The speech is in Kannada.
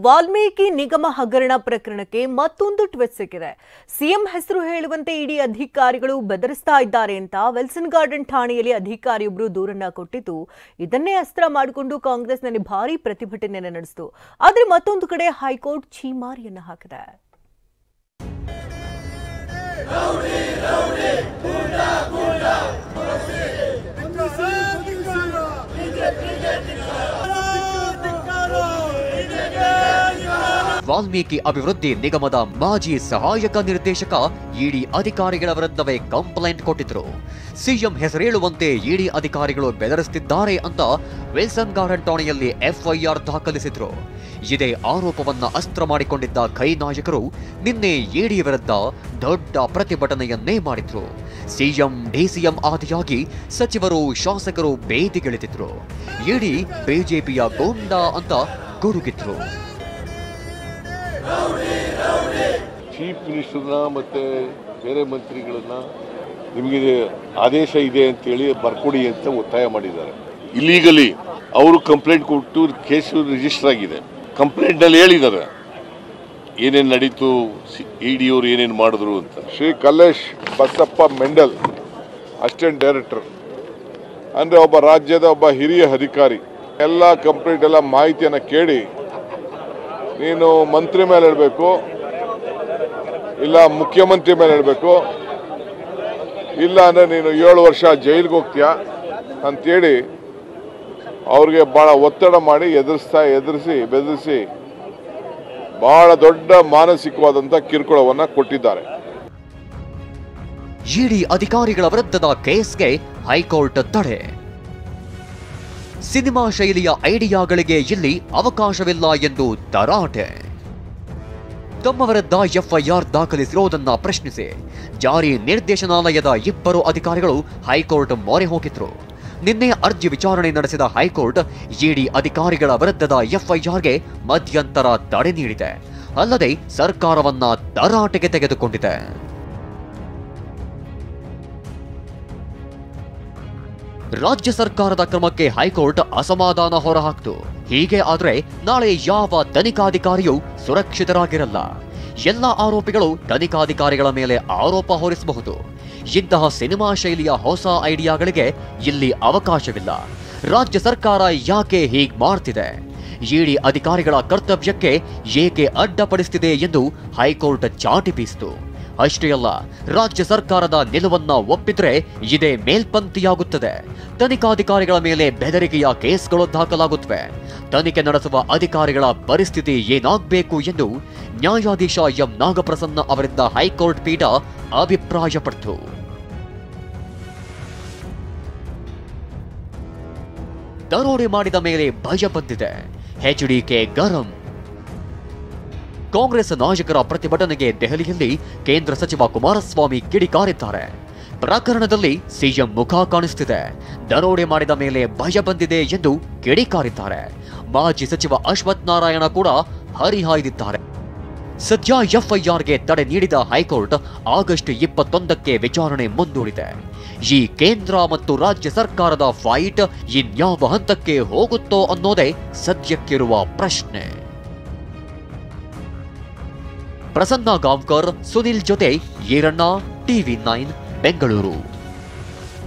ವಾಲ್ಮೀಕಿ ನಿಗಮ ಹಗರಣ ಪ್ರಕರಣಕ್ಕೆ ಮತ್ತೊಂದು ಟ್ವಿಸ್ಟ್ ಸಿಕ್ಕಿದೆ. ಸಿಎಂ ಹೆಸರು ಹೇಳುವಂತೆ ಇಡಿ ಅಧಿಕಾರಿಗಳು ಬೆದರಿಸ್ತಾ ಇದ್ದಾರೆ ಅಂತ ವಿಲ್ಸನ್ ಗಾರ್ಡನ್ ಠಾಣೆಯಲ್ಲಿ ಅಧಿಕಾರಿಯೊಬ್ಬರು ದೂರನ್ನ ಕೊಟ್ಟಿದ್ದು, ಇದನ್ನೇ ಅಸ್ತ್ರ ಮಾಡಿಕೊಂಡು ಕಾಂಗ್ರೆಸ್ನಲ್ಲಿ ಭಾರೀ ಪ್ರತಿಭಟನೆಯನ್ನು ನಡೆಸಿತು. ಆದರೆ ಮತ್ತೊಂದು ಕಡೆ ಹೈಕೋರ್ಟ್ ಛೀಮಾರಿಯನ್ನ ಹಾಕಿದೆ. ವಾಲ್ಮೀಕಿ ಅಭಿವೃದ್ಧಿ ನಿಗಮದ ಮಾಜಿ ಸಹಾಯಕ ನಿರ್ದೇಶಕ ಇಡಿ ಅಧಿಕಾರಿಗಳ ವಿರುದ್ಧವೇ ಕಂಪ್ಲೇಂಟ್ ಕೊಟ್ಟಿದ್ರು. ಸಿಎಂ ಹೆಸರೇಳುವಂತೆ ಇಡಿ ಅಧಿಕಾರಿಗಳು ಬೆದರಿಸುತ್ತಿದ್ದಾರೆ ಅಂತ ವಿಲ್ಸನ್ ಗಾರ್ಡನ್ ಠಾಣೆಯಲ್ಲಿ ಎಫ್ಐಆರ್ ದಾಖಲಿಸಿದ್ರು. ಇದೇ ಆರೋಪವನ್ನ ಅಸ್ತ್ರ ಮಾಡಿಕೊಂಡಿದ್ದ ಕೈ ನಾಯಕರು ನಿನ್ನೆ ಇಡಿ ವಿರುದ್ಧ ದೊಡ್ಡ ಪ್ರತಿಭಟನೆಯನ್ನೇ ಮಾಡಿದ್ರು. ಸಿಎಂ ಡಿಸಿಎಂ ಆದಿಯಾಗಿ ಸಚಿವರು ಶಾಸಕರು ಬೇದಿಗಿಳಿದಿದ್ರು. ಇಡಿ ಬಿಜೆಪಿಯ ಗೂಂಡಾ ಅಂತ ಗುಡುಗಿದ್ರು. ಚೀಫ್ ಮಿನಿಸ್ಟರ್ನ ಮತ್ತು ಬೇರೆ ಮಂತ್ರಿಗಳನ್ನ ನಿಮಗೆ ಆದೇಶ ಇದೆ ಅಂತೇಳಿ ಬರ್ಕೊಡಿ ಅಂತ ಒತ್ತಾಯ ಮಾಡಿದ್ದಾರೆ. ಇಲ್ಲೀಗಲಿ ಅವರು ಕಂಪ್ಲೇಂಟ್ ಕೊಟ್ಟು ಕೇಸು ರಿಜಿಸ್ಟರ್ ಆಗಿದೆ. ಕಂಪ್ಲೇಂಟ್ನಲ್ಲಿ ಹೇಳಿದ್ದಾರೆ ಏನೇನು ನಡೀತು, ಇಡಿ ಅವರು ಏನೇನು ಮಾಡಿದ್ರು ಅಂತ. Shri Kallesh Basappa Mendel, assistant director, ಅಂದರೆ ಒಬ್ಬ ರಾಜ್ಯದ ಒಬ್ಬ ಹಿರಿಯ ಅಧಿಕಾರಿ, ಎಲ್ಲ ಕಂಪ್ಲೇಂಟ್ ಎಲ್ಲ ಮಾಹಿತಿಯನ್ನು ಕೇಳಿ ನೀನು ಮಂತ್ರಿ ಮೇಲೆ ಹೇಳಬೇಕು, ಇಲ್ಲ ಮುಖ್ಯಮಂತ್ರಿ ಮೇಲೆ ಹೇಳಬೇಕು, ಇಲ್ಲ ಅಂದರೆ ನೀನು 7 ವರ್ಷ ಜೈಲಿಗೆ ಹೋಗ್ತೀಯ ಅಂತೇಳಿ ಅವ್ರಿಗೆ ಭಾಳ ಒತ್ತಡ ಮಾಡಿ ಬೆದರಿಸಿ ಬಹಳ ದೊಡ್ಡ ಮಾನಸಿಕವಾದಂಥ ಕಿರುಕುಳವನ್ನು ಕೊಟ್ಟಿದ್ದಾರೆ. ಇಡಿ ಅಧಿಕಾರಿಗಳ ವಿರುದ್ಧದ ಕೇಸ್ಗೆ ಹೈಕೋರ್ಟ್ ತಡೆ. ಸಿನಿಮಾ ಶೈಲಿಯ ಐಡಿಯಾಗಳಿಗೆ ಇಲ್ಲಿ ಅವಕಾಶವಿಲ್ಲ ಎಂದು ತರಾಟೆ. ತಮ್ಮ ವಿರುದ್ಧ ಎಫ್ಐಆರ್ ದಾಖಲಿಸಿರುವುದನ್ನ ಪ್ರಶ್ನಿಸಿ ಜಾರಿ ನಿರ್ದೇಶನಾಲಯದ 2 ಅಧಿಕಾರಿಗಳು ಹೈಕೋರ್ಟ್ ಮೊರೆ ಹೋಗಿದ್ರು. ನಿನ್ನೆ ಅರ್ಜಿ ವಿಚಾರಣೆ ನಡೆಸಿದ ಹೈಕೋರ್ಟ್ ಇಡಿ ಅಧಿಕಾರಿಗಳ ವಿರುದ್ಧದ ಎಫ್ಐಆರ್ಗೆ ಮಧ್ಯಂತರ ತಡೆ ನೀಡಿದೆ. ಅಲ್ಲದೆ ಸರ್ಕಾರವನ್ನ ತರಾಟೆಗೆ ತೆಗೆದುಕೊಂಡಿದೆ. ರಾಜ್ಯ ಸರ್ಕಾರದ ಕ್ರಮಕ್ಕೆ ಹೈಕೋರ್ಟ್ ಅಸಮಾಧಾನ ಹೊರಹಾಕಿತು. ಹೀಗೆ ಆದ್ರೆ ನಾಳೆ ಯಾವ ತನಿಖಾಧಿಕಾರಿಯೂ ಸುರಕ್ಷಿತರಾಗಿರಲ್ಲ. ಎಲ್ಲ ಆರೋಪಿಗಳು ತನಿಖಾಧಿಕಾರಿಗಳ ಮೇಲೆ ಆರೋಪ ಹೊರಿಸಬಹುದು. ಇಂತಹ ಸಿನಿಮಾ ಶೈಲಿಯ ಹೊಸ ಐಡಿಯಾಗಳಿಗೆ ಇಲ್ಲಿ ಅವಕಾಶವಿಲ್ಲ. ರಾಜ್ಯ ಸರ್ಕಾರ ಯಾಕೆ ಹೀಗೆ ಮಾಡ್ತಿದೆ, ಇಡಿ ಅಧಿಕಾರಿಗಳ ಕರ್ತವ್ಯಕ್ಕೆ ಏಕೆ ಅಡ್ಡಪಡಿಸುತ್ತಿದೆ ಎಂದು ಹೈಕೋರ್ಟ್ ಚಾಟಿ ಬೀಸಿತು. ಅಷ್ಟೇ ಅಲ್ಲ, ರಾಜ್ಯ ಸರ್ಕಾರದ ನಿಲುವನ್ನ ಒಪ್ಪಿದ್ರೆ ಇದೇ ಮೇಲ್ಪಂಕ್ತಿಯಾಗುತ್ತದೆ. ತನಿಖಾಧಿಕಾರಿಗಳ ಮೇಲೆ ಬೆದರಿಕೆಯ ಕೇಸ್ಗಳು ದಾಖಲಾಗುತ್ತವೆ. ತನಿಖೆ ನಡೆಸುವ ಅಧಿಕಾರಿಗಳ ಪರಿಸ್ಥಿತಿ ಏನಾಗಬೇಕು ಎಂದು ನ್ಯಾಯಾಧೀಶ ಎಂ ನಾಗಪ್ರಸನ್ನ ಅವರಿದ್ದ ಹೈಕೋರ್ಟ್ ಪೀಠ ಅಭಿಪ್ರಾಯಪಟ್ಟಿತು. ದರೋಡೆ ಮಾಡಿದ ಮೇಲೆ ಭಯ ಬಂದಿದೆ, ಎಚ್ಡಿಕೆ ಗರಂ. ಕಾಂಗ್ರೆಸ್ ನಾಯಕರ ಪ್ರತಿಭಟನೆಗೆ ದೆಹಲಿಯಲ್ಲಿ ಕೇಂದ್ರ ಸಚಿವ ಕುಮಾರಸ್ವಾಮಿ ಕಿಡಿಕಾರಿದ್ದಾರೆ. ಪ್ರಕರಣದಲ್ಲಿ ಸಿಎಂ ಮುಖ ಕಾಣಿಸುತ್ತಿದೆ, ದರೋಡೆ ಮಾಡಿದ ಮೇಲೆ ಭಯ ಬಂದಿದೆ ಎಂದು ಕಿಡಿಕಾರಿದ್ದಾರೆ. ಮಾಜಿ ಸಚಿವ ಅಶ್ವಥ್ ನಾರಾಯಣ ಕೂಡ ಹರಿಹಾಯ್ದಿದ್ದಾರೆ. ಸದ್ಯ ಎಫ್ಐಆರ್ಗೆ ತಡೆ ನೀಡಿದ ಹೈಕೋರ್ಟ್ ಆಗಸ್ಟ್ 21ಕ್ಕೆ ವಿಚಾರಣೆ ಮುಂದೂಡಿದೆ. ಈ ಕೇಂದ್ರ ಮತ್ತು ರಾಜ್ಯ ಸರ್ಕಾರದ ಫೈಟ್ ಇನ್ಯಾವ ಹಂತಕ್ಕೆ ಹೋಗುತ್ತೋ ಅನ್ನೋದೇ ಸದ್ಯಕ್ಕಿರುವ ಪ್ರಶ್ನೆ. ಪ್ರಸನ್ನ ಗಾಂವ್ಕರ್, ಸುನಿಲ್ ಜೊತೆ ಈರಣ್ಣ, ಟಿವಿ9 ಬೆಂಗಳೂರು.